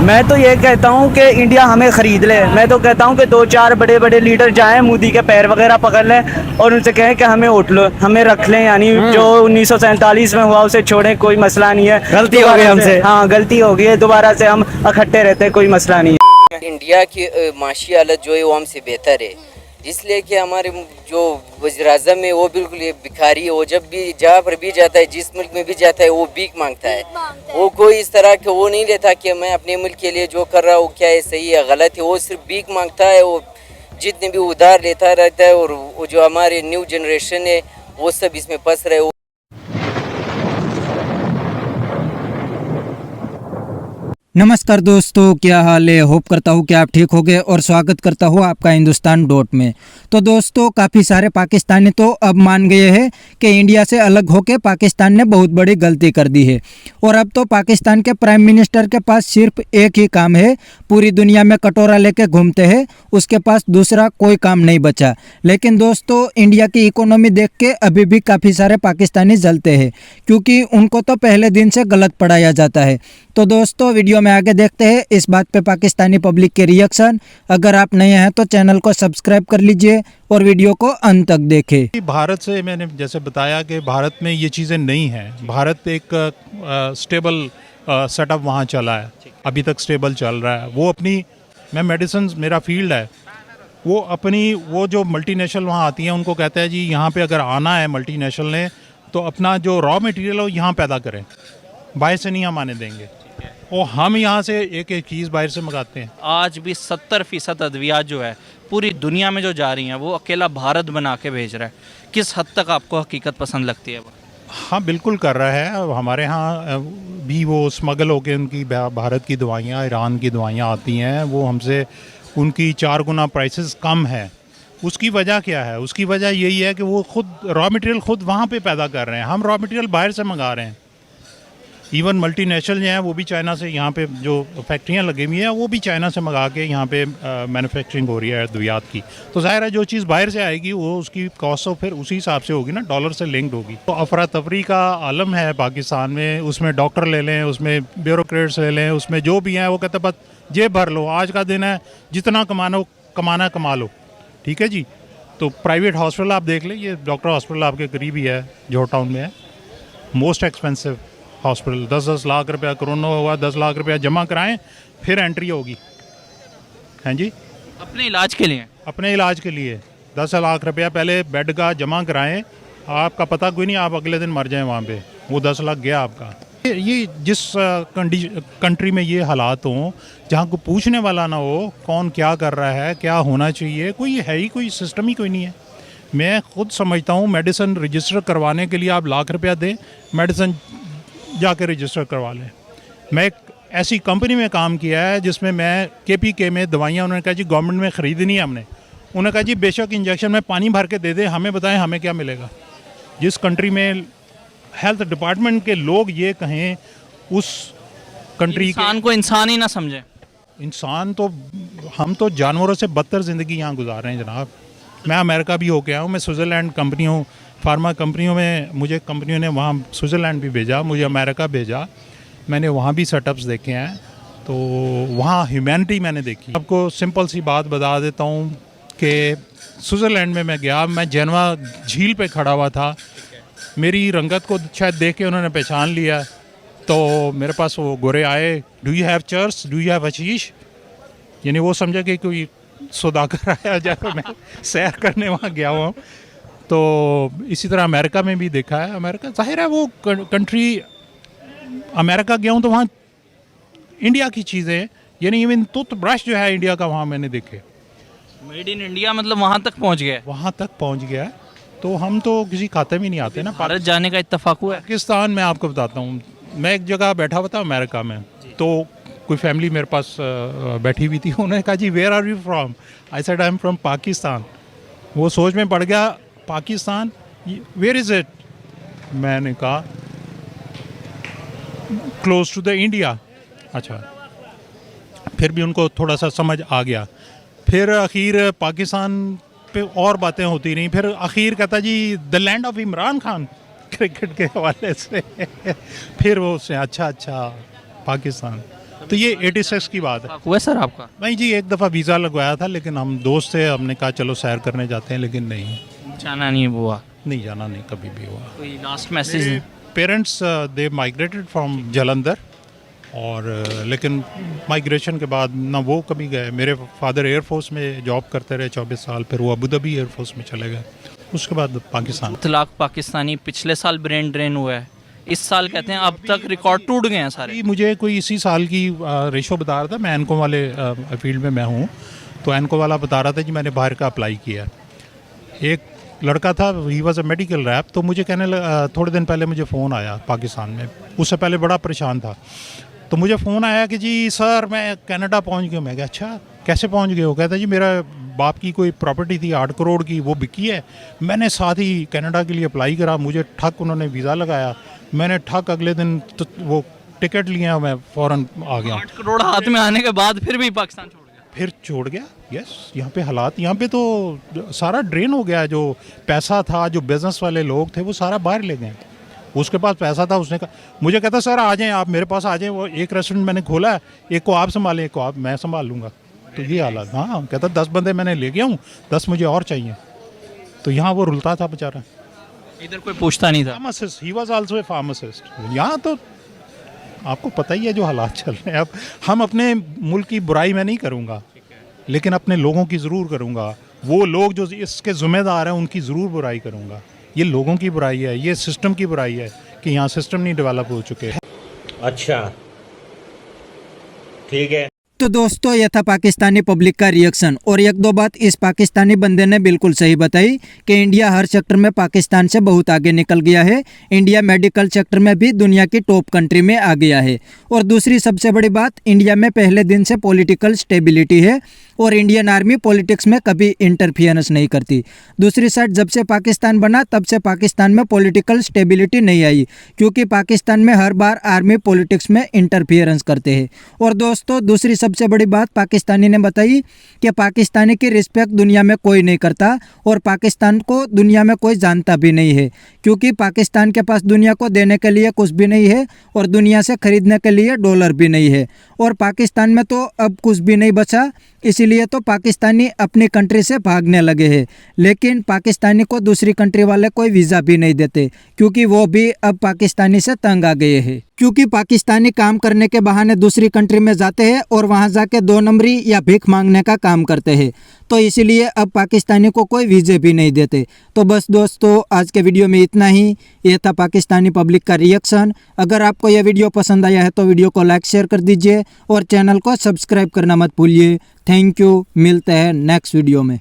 मैं तो ये कहता हूँ कि इंडिया हमें ख़रीद ले। मैं तो कहता हूँ कि 2-4 बड़े बड़े लीडर जाएं, मोदी के पैर वगैरह पकड़ लें और उनसे कहें कि हमें उठ लो, हमें रख लें। यानी जो 1947 में हुआ उसे छोड़ें, कोई मसला नहीं है। गलती हो गई हमसे। हाँ, गलती हो गई है, दोबारा से हम इकट्ठे रहते हैं, कोई मसला नहीं है। इंडिया की माशी हालत जो है वो हमसे बेहतर है, इसलिए कि हमारे जो वज़ीर-ए-आज़म है वो बिल्कुल ये भिखारी है। वो जब भी जहाँ पर भी जाता है, जिस मुल्क में भी जाता है, वो भीख मांगता है। वो कोई इस तरह के वो नहीं लेता कि मैं अपने मुल्क के लिए जो कर रहा हूँ क्या है सही है गलत है। वो सिर्फ भीख मांगता है, वो जितने भी उधार लेता रहता है। और वो जो हमारे न्यू जनरेशन है वो सब इसमें फंस रहे। नमस्कार दोस्तों, क्या हाल है। होप करता हूँ कि आप ठीक होंगे और स्वागत करता हूँ आपका हिंदुस्तान डॉट में। तो दोस्तों, काफ़ी सारे पाकिस्तानी तो अब मान गए हैं कि इंडिया से अलग होकर पाकिस्तान ने बहुत बड़ी गलती कर दी है और अब तो पाकिस्तान के प्राइम मिनिस्टर के पास सिर्फ एक ही काम है, पूरी दुनिया में कटोरा लेके घूमते हैं, उसके पास दूसरा कोई काम नहीं बचा। लेकिन दोस्तों, इंडिया की इकोनॉमी देख के अभी भी काफ़ी सारे पाकिस्तानी जलते हैं क्योंकि उनको तो पहले दिन से गलत पढ़ाया जाता है। तो दोस्तों, वीडियो में आगे देखते हैं इस बात पे पाकिस्तानी पब्लिक के रिएक्शन। अगर आप नए हैं तो चैनल को सब्सक्राइब कर लीजिए और वीडियो को अंत तक देखें। भारत से मैंने जैसे बताया कि भारत में ये चीज़ें नहीं हैं। भारत एक स्टेबल सेटअप वहाँ चला है, अभी तक स्टेबल चल रहा है। वो अपनी, मैं मेडिसिन मेरा फील्ड है, वो अपनी वो जो मल्टीनेशनल वहाँ आती हैं उनको कहते हैं जी यहाँ पे अगर आना है मल्टीनेशनल ने तो अपना जो रॉ मटेरियल है वो यहाँ पैदा करें, बाहर से नहीं हम आने देंगे। और हम यहाँ से एक एक चीज़ बाहर से मंगाते हैं। आज भी 70% अद्वियात जो है पूरी दुनिया में जो जा रही हैं वो अकेला भारत बना के भेज रहा है। किस हद तक आपको हकीकत पसंद लगती है वो? हाँ, बिल्कुल कर रहा है। हमारे यहाँ भी वो स्मगल होके उनकी भारत की दवाइयाँ, ईरान की दवाइयाँ आती हैं, वो हमसे उनकी 4 गुना प्राइसेस कम है। उसकी वजह क्या है? उसकी वजह यही है कि वो खुद रॉ मटेरियल खुद वहाँ पे पैदा कर रहे हैं, हम रॉ मटेरियल बाहर से मंगा रहे हैं। इवन मल्टीनेशनल जो हैं वो भी चाइना से, यहाँ पे जो फैक्ट्रियाँ लगी हुई हैं वो भी चाइना से मंगा के यहाँ पे मैन्युफैक्चरिंग हो रही है अद्वियात की। तो जाहिर है जो चीज़ बाहर से आएगी वो उसकी कॉस्ट तो फिर उसी हिसाब से होगी ना, डॉलर से लिंक्ड होगी। तो अफरा तफरी का आलम है पाकिस्तान में। उसमें डॉक्टर ले लें, उसमें ब्यूरोक्रेट्स ले लें, उसमें जो भी हैं वो कहते हैं बस जेब भर लो, आज का दिन है, जितना कमाना कमा लो, ठीक है जी। तो प्राइवेट हॉस्पिटल आप देख लें, ये डॉक्टर हॉस्पिटल आपके करीब ही है, जोहर टाउन में है, मोस्ट एक्सपेंसिव हॉस्पिटल। 10-10 लाख रुपया कोरोना हुआ, 10 लाख रुपया जमा कराएं फिर एंट्री होगी। हैं जी, अपने इलाज के लिए? अपने इलाज के लिए 10 लाख रुपया पहले बेड का जमा कराएं। आपका पता कोई नहीं, आप अगले दिन मर जाएं वहाँ पे, वो 10 लाख गया आपका। ये जिस कंट्री में ये हालात हों, जहाँ को पूछने वाला ना हो कौन क्या कर रहा है, क्या होना चाहिए, कोई है ही कोई सिस्टम ही कोई नहीं है। मैं खुद समझता हूँ मेडिसिन रजिस्टर करवाने के लिए आप लाख रुपया दें, मेडिसिन जाकर रजिस्टर करवा लें। मैं एक ऐसी कंपनी में काम किया है जिसमें मैं KPK में दवाइयाँ, उन्होंने कहा जी गवर्नमेंट में ख़रीदनी है हमने। उन्होंने कहा जी बेशक इंजेक्शन में पानी भर के दे दें, हमें बताएं हमें क्या मिलेगा। जिस कंट्री में हेल्थ डिपार्टमेंट के लोग ये कहें, उस कंट्री इंसान को इंसान ही ना समझे। इंसान तो हम तो जानवरों से बदतर ज़िंदगी यहाँ गुजार रहे हैं जनाब। मैं अमेरिका भी होके आया हूँ, मैं स्विट्ज़रलैंड कंपनियों, फार्मा कंपनियों में, मुझे कंपनियों ने वहाँ स्विट्ज़रलैंड भी भेजा, मुझे अमेरिका भेजा, मैंने वहाँ भी सेटअप्स देखे हैं। तो वहाँ ह्यूमैनिटी मैंने देखी। आपको सिंपल सी बात बता देता हूँ कि स्विट्ज़रलैंड में मैं गया, मैं जेनवा झील पे खड़ा हुआ था, मेरी रंगत को शायद देख के उन्होंने पहचान लिया, तो मेरे पास वो गोरे आए, do you have cheers, do you have hashish, यानी वो समझा कि कोई सौदागर आया जाए। मैं सैर करने वहाँ गया हुआ हूँ। तो इसी तरह अमेरिका में भी देखा है। अमेरिका जाहिर है वो कंट्री, अमेरिका गया हूँ तो वहाँ इंडिया की चीज़ें, यानी इवन टूथब्रश जो है इंडिया का वहाँ मैंने देखे। मेड इन इंडिया मतलब वहाँ तक पहुँच गया? वहाँ तक पहुँच गया। तो हम तो किसी खाते में नहीं आते ना। भारत जाने का इत्तेफाक हुआ है? पाकिस्तान में आपको बताता हूँ, मैं एक जगह बैठा हुआ था अमेरिका में, तो कोई फैमिली मेरे पास बैठी हुई थी। उन्होंने कहा जी where are you from? I said I am from Pakistan. वो सोच में पड़ गया, पाकिस्तान, वेयर इज़ इट? मैंने कहा क्लोज टू द इंडिया। अच्छा, फिर भी उनको थोड़ा सा समझ आ गया। फिर आखिर पाकिस्तान पे और बातें होती रहीं। फिर आखिर कहता जी the land of Imran Khan, cricket के हवाले से। फिर वो उसने अच्छा पाकिस्तान। तो ये 86 की बात है। हुआ सर आपका? नहीं जी, एक दफ़ा वीज़ा लगवाया था, लेकिन हम दोस्त थे, हमने कहा चलो सैर करने जाते हैं, लेकिन नहीं, जाना नहीं हुआ? नहीं जाना नहीं कभी भी हुआ। कोई last message? Parents they migrated from Jalandhar, और लेकिन माइग्रेशन के बाद ना वो कभी गए। मेरे फादर एयरफोर्स में जॉब करते रहे 24 साल, फिर वो अबू धाबी एयरफोर्स में चले गए, उसके बाद पाकिस्तान। 7 लाख पाकिस्तानी पिछले साल ब्रेन ड्रेन हुआ है, इस साल कहते हैं अब तक रिकॉर्ड टूट गए हैं सारे। अभी मुझे कोई इसी साल की रेशो बता रहा था, मैं एनको वाले फील्ड में मैं हूँ, तो एनको वाला बता रहा था कि मैंने बाहर का अप्लाई किया। एक लड़का था, he was a medical rap, तो मुझे कहने लगा, थोड़े दिन पहले मुझे फ़ोन आया पाकिस्तान में, उससे पहले बड़ा परेशान था, तो मुझे फ़ोन आया कि जी सर मैं कनाडा पहुंच गया। मैं कहा अच्छा कैसे पहुंच गए हो? कहता जी मेरा बाप की कोई प्रॉपर्टी थी 8 करोड़ की, वो बिकी है, मैंने साथ ही कनाडा के लिए अप्लाई करा, मुझे ठक उन्होंने वीज़ा लगाया, मैंने ठक अगले दिन तो वो टिकट लिया, मैं फ़ौरन आ गया। 8 करोड़ हाथ में आने के बाद फिर भी पाकिस्तान छोड़ गया? फिर छोड़ गया। यस, यहाँ पे हालात, यहाँ पे तो सारा ड्रेन हो गया, जो पैसा था, जो बिज़नेस वाले लोग थे, वो सारा बाहर ले गए। उसके पास पैसा था, उसने कहा, मुझे कहता सर आ जाएं आप मेरे पास आ जाएं, वो एक रेस्टोरेंट मैंने खोला है, एक को आप संभालें, एक को आप, मैं संभाल लूँगा। तो ये हालात। हाँ, कहता 10 बंदे मैंने ले गया हूँ, 10 मुझे और चाहिए। तो यहाँ वो रुलता था बेचारा। इधर कोई पूछता नहीं था? Pharmacist, he was also a pharmacist. यहाँ तो आपको पता ही है जो हालात चल रहे हैं। अब हम अपने मुल्क की बुराई मैं नहीं करूँगा, लेकिन अपने लोगों की ज़रूर करूँगा। वो लोग जो इसके ज़िम्मेदार हैं उनकी ज़रूर बुराई करूँगा। ये लोगों की बुराई है, ये सिस्टम की बुराई है कि यहाँ सिस्टम नहीं डेवलप हो चुके। अच्छा, ठीक है। तो दोस्तों यह था पाकिस्तानी पब्लिक का रिएक्शन। और एक दो बात इस पाकिस्तानी बंदे ने बिल्कुल सही बताई कि इंडिया हर सेक्टर में पाकिस्तान से बहुत आगे निकल गया है। इंडिया मेडिकल सेक्टर में भी दुनिया की टॉप कंट्री में आ गया है। और दूसरी सबसे बड़ी बात, इंडिया में पहले दिन से पॉलिटिकल स्टेबिलिटी है और इंडियन आर्मी पॉलिटिक्स में कभी इंटरफियरेंस नहीं करती। दूसरी साइड जब से पाकिस्तान बना तब से पाकिस्तान में पॉलिटिकल स्टेबिलिटी नहीं आई, क्योंकि पाकिस्तान में हर बार आर्मी पॉलिटिक्स में इंटरफियरेंस करते हैं। और दोस्तों दूसरी सबसे बड़ी बात पाकिस्तानी ने बताई कि पाकिस्तानी की रिस्पेक्ट दुनिया में कोई नहीं करता और पाकिस्तान को दुनिया में कोई जानता भी नहीं है, क्योंकि पाकिस्तान के पास दुनिया को देने के लिए कुछ भी नहीं है और दुनिया से खरीदने के लिए डॉलर भी नहीं है। और पाकिस्तान में तो अब कुछ भी नहीं बचा, इसीलिए तो पाकिस्तानी अपनी कंट्री से भागने लगे हैं। लेकिन पाकिस्तानी को दूसरी कंट्री वाले कोई वीज़ा भी नहीं देते, क्योंकि वो भी अब पाकिस्तानी से तंग आ गए हैं। क्योंकि पाकिस्तानी काम करने के बहाने दूसरी कंट्री में जाते हैं और वहां जाके 2 नंबरी या भीख मांगने का काम करते हैं, तो इसीलिए अब पाकिस्तानी को कोई वीज़े भी नहीं देते। तो बस दोस्तों आज के वीडियो में इतना ही। ये था पाकिस्तानी पब्लिक का रिएक्शन। अगर आपको यह वीडियो पसंद आया है तो वीडियो को लाइक शेयर कर दीजिए और चैनल को सब्सक्राइब करना मत भूलिए। थैंक यू, मिलते हैं नेक्स्ट वीडियो में।